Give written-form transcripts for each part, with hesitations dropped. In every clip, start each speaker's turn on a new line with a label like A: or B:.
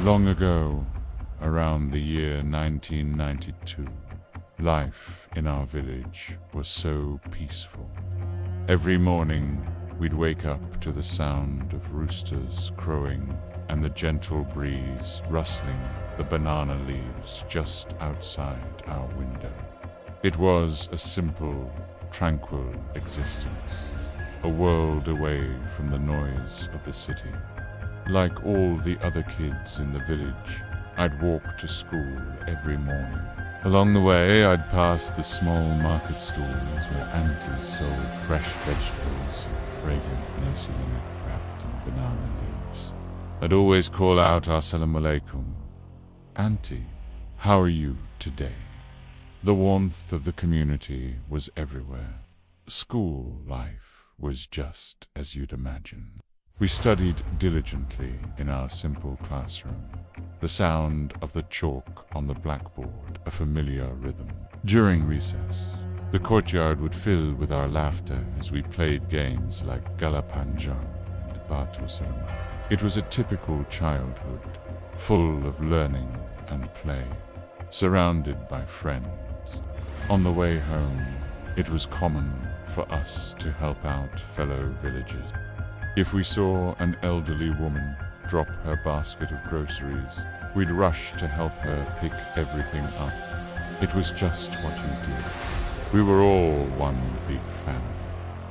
A: Long ago, around the year 1992, life in our village was so peaceful. Every morning, we'd wake up to the sound of roosters crowing and the gentle breeze rustling the banana leaves just outside our window. It was a simple, tranquil existence, a world away from the noise of the city. Like all the other kids in the village, I'd walk to school every morning. Along the way, I'd pass the small market stalls where aunties sold fresh vegetables and fragrant nasi lemak wrapped in banana leaves. I'd always call out "Assalamu alaikum." "Auntie, how are you today?" The warmth of the community was everywhere. School life was just as you'd imagine. We studied diligently in our simple classroom, the sound of the chalk on the blackboard a familiar rhythm. During recess, the courtyard would fill with our laughter as we played games like Galapanjang and Batu Seremala. It was a typical childhood, full of learning and play, surrounded by friends. On the way home, it was common for us to help out fellow villagers. If we saw an elderly woman drop her basket of groceries, we'd rush to help her pick everything up. It was just what you did. We were all one big family,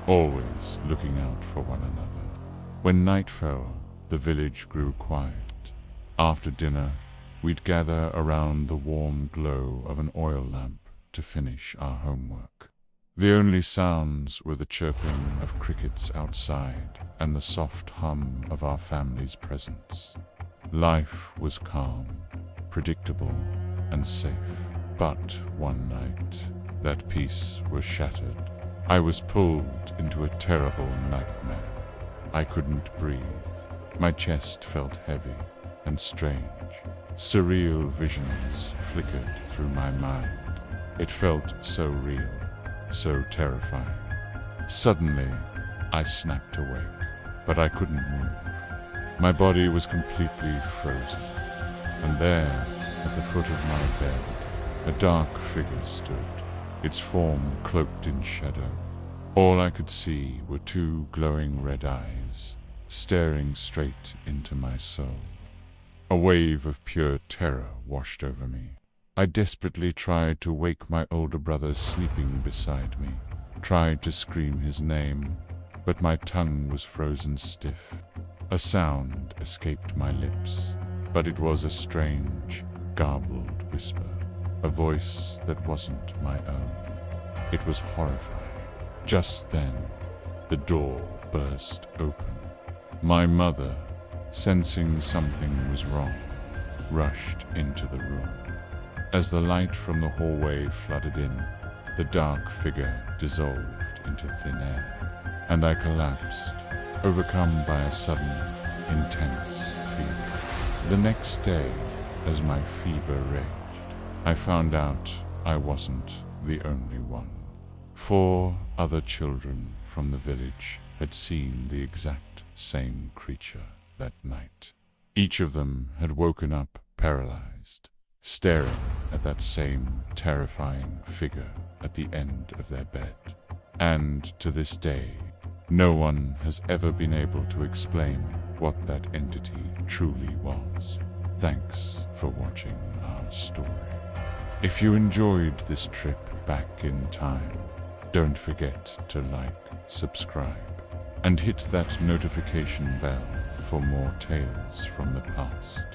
A: always looking out for one another. When night fell, the village grew quiet. After dinner, we'd gather around the warm glow of an oil lamp to finish our homework. The only sounds were the chirping of crickets outside and the soft hum of our family's presence. Life was calm, predictable, and safe. But one night, that peace was shattered. I was pulled into a terrible nightmare. I couldn't breathe. My chest felt heavy and strange. Surreal visions flickered through my mind. It felt so real, so terrifying. Suddenly, I snapped awake, but I couldn't move. My body was completely frozen. And there, at the foot of my bed, a dark figure stood, its form cloaked in shadow. All I could see were two glowing red eyes, staring straight into my soul. A wave of pure terror washed over me. I desperately tried to wake my older brother sleeping beside me, tried to scream his name, but my tongue was frozen stiff. A sound escaped my lips, but it was a strange, garbled whisper, a voice that wasn't my own. It was horrifying. Just then, the door burst open. My mother, sensing something was wrong, rushed into the room. As the light from the hallway flooded in, the dark figure dissolved into thin air, and I collapsed, overcome by a sudden, intense fear. The next day, as my fever raged, I found out I wasn't the only one. 4 other children from the village had seen the exact same creature that night. Each of them had woken up paralyzed, staring at that same terrifying figure at the end of their bed. And to this day, no one has ever been able to explain what that entity truly was. Thanks for watching our story. If you enjoyed this trip back in time, don't forget to like, subscribe, and hit that notification bell for more tales from the past.